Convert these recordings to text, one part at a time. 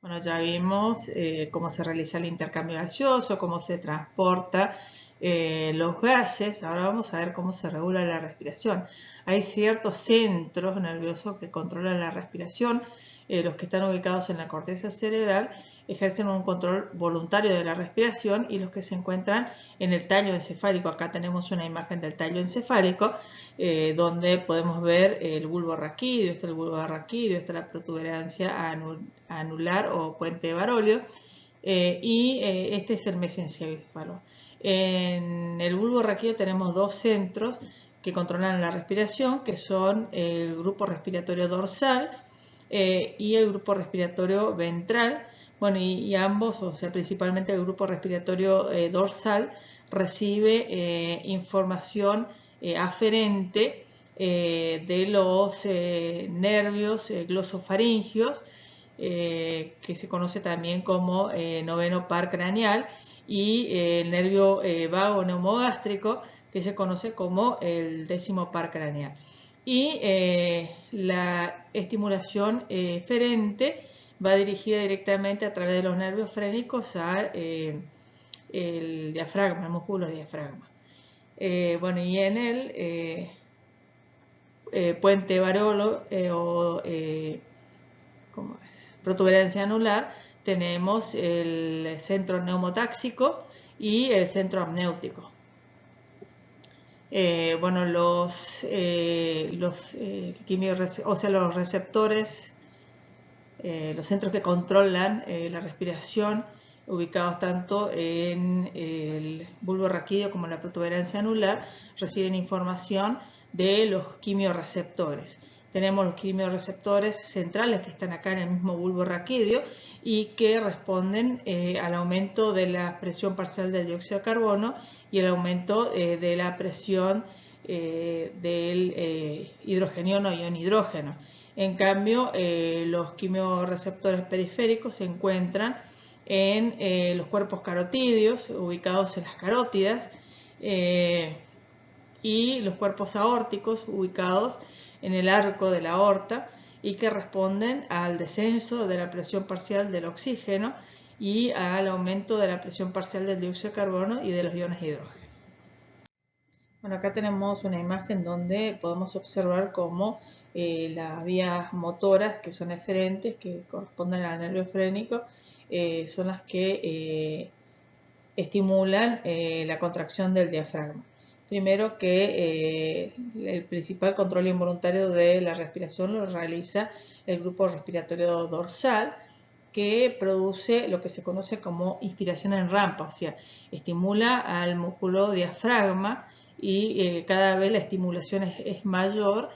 Bueno, ya vimos cómo se realiza el intercambio gaseoso, cómo se transporta los gases. Ahora vamos a ver cómo se regula la respiración. Hay ciertos centros nerviosos que controlan la respiración. Los que están ubicados en la corteza cerebral ejercen un control voluntario de la respiración, y los que se encuentran en el tallo encefálico. Acá tenemos una imagen del tallo encefálico donde podemos ver el bulbo raquídeo. Está el bulbo raquídeo, está la protuberancia anular o puente de Barolio, este es el mesencéfalo. En el bulbo raquídeo tenemos dos centros que controlan la respiración, que son el grupo respiratorio dorsal y el grupo respiratorio ventral. Bueno, y ambos, o sea, principalmente el grupo respiratorio dorsal, recibe información aferente de los nervios glosofaringios, que se conoce también como noveno par craneal, y el nervio vago neumogástrico, que se conoce como el décimo par craneal. Y la estimulación ferente va dirigida directamente a través de los nervios frénicos al el diafragma, el músculo diafragma. Bueno, y en el puente Barolo ¿cómo es? Protuberancia anular, tenemos el centro neumotáxico y el centro amnéutico. Bueno, los receptores, los centros que controlan la respiración, ubicados tanto en el bulbo raquídeo como en la protuberancia anular, reciben información de los quimiorreceptores. Tenemos los quimiorreceptores centrales que están acá en el mismo bulbo raquídeo y que responden al aumento de la presión parcial del dióxido de carbono y el aumento de la presión del hidrogenión o ion hidrógeno. En cambio, los quimiorreceptores periféricos se encuentran en los cuerpos carotídeos, ubicados en las carótidas, y los cuerpos aórticos, ubicados en el arco de la aorta, y que responden al descenso de la presión parcial del oxígeno y al aumento de la presión parcial del dióxido de carbono y de los iones de hidrógeno. Bueno, acá tenemos una imagen donde podemos observar cómo las vías motoras, que son eferentes, que corresponden al nervio frénico, son las que estimulan la contracción del diafragma. Primero que el principal control involuntario de la respiración lo realiza el grupo respiratorio dorsal, que produce lo que se conoce como inspiración en rampa, o sea, estimula al músculo diafragma y cada vez la estimulación es mayor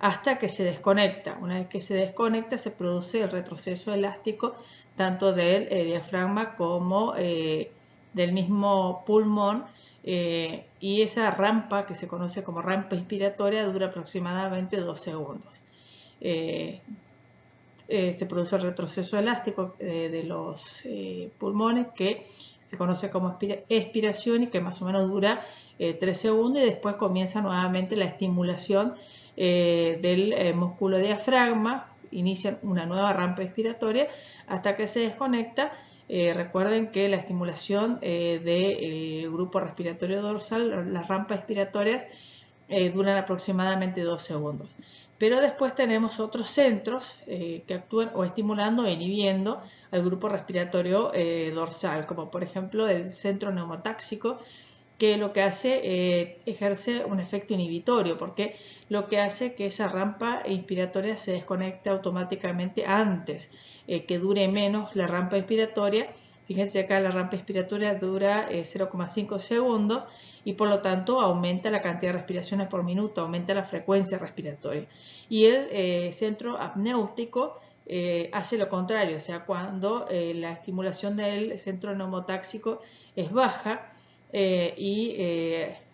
hasta que se desconecta. Una vez que se desconecta, se produce el retroceso elástico tanto del diafragma como del mismo pulmón, y esa rampa, que se conoce como rampa inspiratoria, dura aproximadamente 2 segundos. Se produce el retroceso elástico de los pulmones, que se conoce como expiración y que más o menos dura 3 segundos, y después comienza nuevamente la estimulación del músculo diafragma, inicia una nueva rampa expiratoria hasta que se desconecta. Recuerden que la estimulación del grupo respiratorio dorsal, las rampas expiratorias, duran aproximadamente 2 segundos. Pero después tenemos otros centros que actúan o estimulando o inhibiendo al grupo respiratorio dorsal, como por ejemplo el centro neumotáxico, que lo que hace, ejerce un efecto inhibitorio, porque lo que hace que esa rampa inspiratoria se desconecte automáticamente antes, que dure menos la rampa inspiratoria. Fíjense acá, la rampa inspiratoria dura 0,5 segundos y por lo tanto aumenta la cantidad de respiraciones por minuto, aumenta la frecuencia respiratoria. Y el centro apnéutico hace lo contrario, o sea, cuando la estimulación del centro neumotáxico es baja,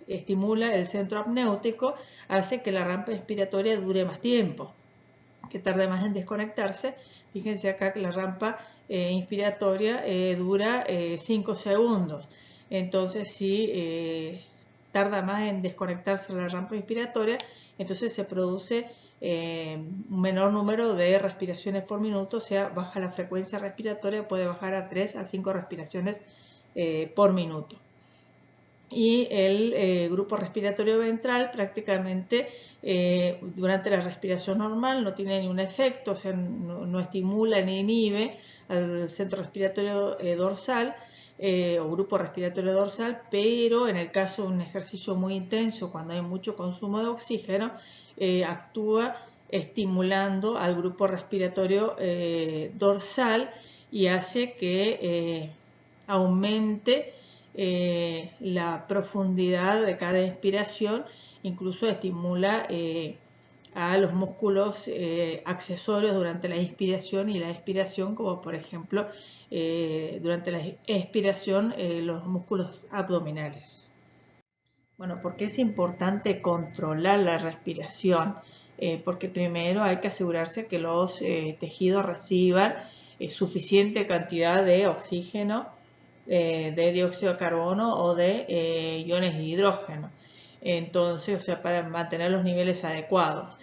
estimula el centro apnéutico, hace que la rampa inspiratoria dure más tiempo, que tarde más en desconectarse. Fíjense acá que la rampa inspiratoria dura 5 segundos. Entonces, si tarda más en desconectarse la rampa inspiratoria, entonces se produce un menor número de respiraciones por minuto, o sea, baja la frecuencia respiratoria, puede bajar a 3 a 5 respiraciones por minuto. Y el grupo respiratorio ventral prácticamente durante la respiración normal no tiene ningún efecto, o sea, no estimula ni inhibe al centro respiratorio dorsal o grupo respiratorio dorsal, pero en el caso de un ejercicio muy intenso, cuando hay mucho consumo de oxígeno, actúa estimulando al grupo respiratorio dorsal y hace que aumente la profundidad de cada inspiración, incluso estimula a los músculos accesorios durante la inspiración y la expiración, como por ejemplo durante la expiración los músculos abdominales. Bueno, ¿por qué es importante controlar la respiración? Porque primero hay que asegurarse que los tejidos reciban suficiente cantidad de oxígeno, de dióxido de carbono o de iones de hidrógeno. Entonces, o sea, para mantener los niveles adecuados.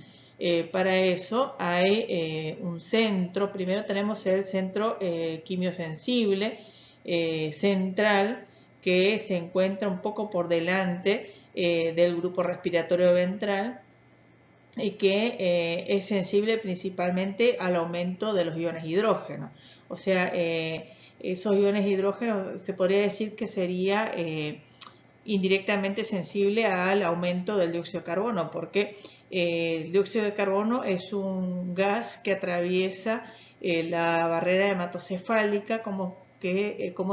Para eso hay un centro, primero tenemos el centro quimiosensible central, que se encuentra un poco por delante del grupo respiratorio ventral y que es sensible principalmente al aumento de los iones de hidrógeno. O sea, esos iones de hidrógeno se podría decir que sería indirectamente sensible al aumento del dióxido de carbono, porque el dióxido de carbono es un gas que atraviesa la barrera hematocefálica como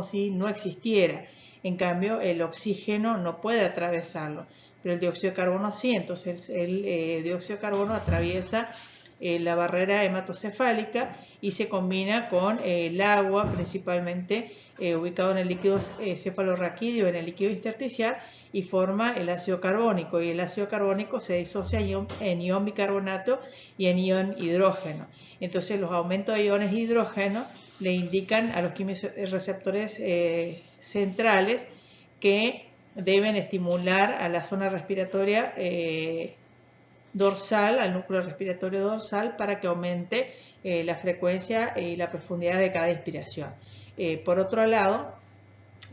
si no existiera. En cambio, el oxígeno no puede atravesarlo, pero el dióxido de carbono sí. Entonces el dióxido de carbono atraviesa la barrera hematocefálica y se combina con el agua, principalmente ubicado en el líquido cefalorraquídeo, en el líquido intersticial, y forma el ácido carbónico, y el ácido carbónico se disocia en ion bicarbonato y en ion hidrógeno. Entonces los aumentos de iones de hidrógeno le indican a los quimioreceptores centrales que deben estimular a la zona respiratoria dorsal, al núcleo respiratorio dorsal, para que aumente la frecuencia y la profundidad de cada inspiración. Por otro lado,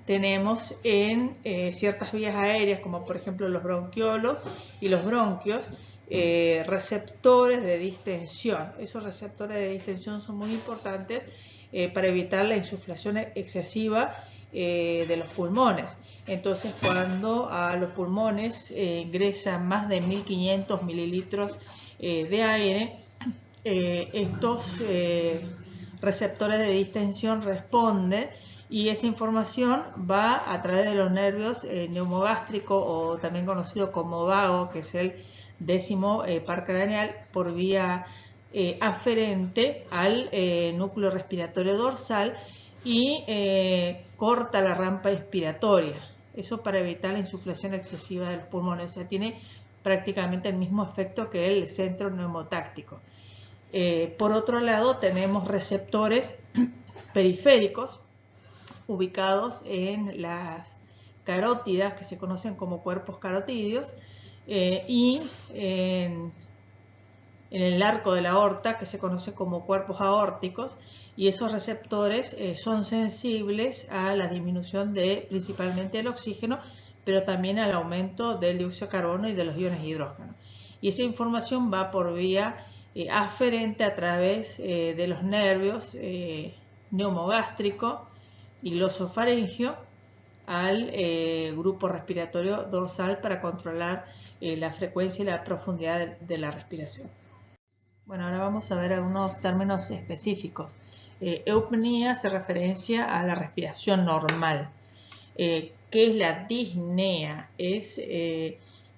tenemos en ciertas vías aéreas, como por ejemplo los bronquiolos y los bronquios, receptores de distensión. Esos receptores de distensión son muy importantes para evitar la insuflación excesiva de los pulmones. Entonces, cuando a los pulmones ingresan más de 1500 mililitros de aire, estos receptores de distensión responden, y esa información va a través de los nervios neumogástrico, o también conocido como vago, que es el 10º par craneal, por vía aferente al núcleo respiratorio dorsal, y corta la rampa inspiratoria. Eso para evitar la insuflación excesiva de los pulmones. O sea, tiene prácticamente el mismo efecto que el centro neumotáctico. Por otro lado, tenemos receptores periféricos ubicados en las carótidas, que se conocen como cuerpos carotídeos, y en el arco de la aorta, que se conoce como cuerpos aórticos, y esos receptores son sensibles a la disminución de principalmente el oxígeno, pero también al aumento del dióxido de carbono y de los iones de hidrógeno. Y esa información va por vía aferente a través de los nervios neumogástrico y glosofaringio al grupo respiratorio dorsal, para controlar la frecuencia y la profundidad de la respiración. Bueno, ahora vamos a ver algunos términos específicos. Eupnea hace referencia a la respiración normal. ¿Qué es la disnea? Es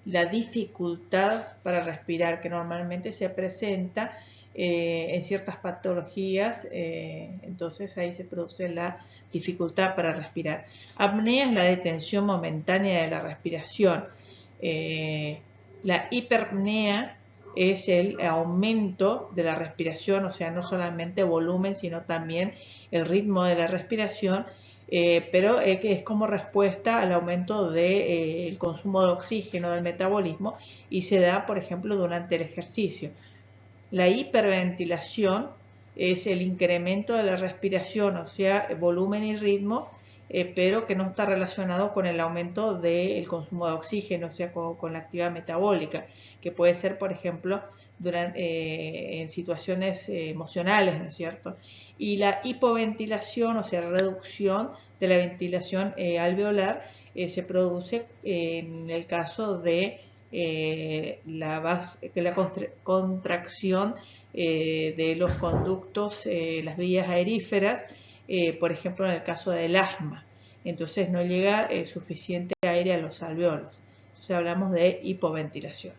la dificultad para respirar, que normalmente se presenta en ciertas patologías, entonces ahí se produce la dificultad para respirar. Apnea es la detención momentánea de la respiración. La hiperpnea es el aumento de la respiración, o sea, no solamente volumen, sino también el ritmo de la respiración, pero que es como respuesta al aumento del consumo de oxígeno, del metabolismo, y se da, por ejemplo, durante el ejercicio. La hiperventilación es el incremento de la respiración, o sea, volumen y ritmo, pero que no está relacionado con el aumento del consumo de oxígeno, o sea, con la actividad metabólica, que puede ser, por ejemplo, en situaciones emocionales, ¿no es cierto? Y la hipoventilación, o sea, la reducción de la ventilación alveolar, se produce en el caso de la contracción de los conductos, las vías aeríferas, por ejemplo en el caso del asma. Entonces no llega suficiente aire a los alveolos. Entonces hablamos de hipoventilación.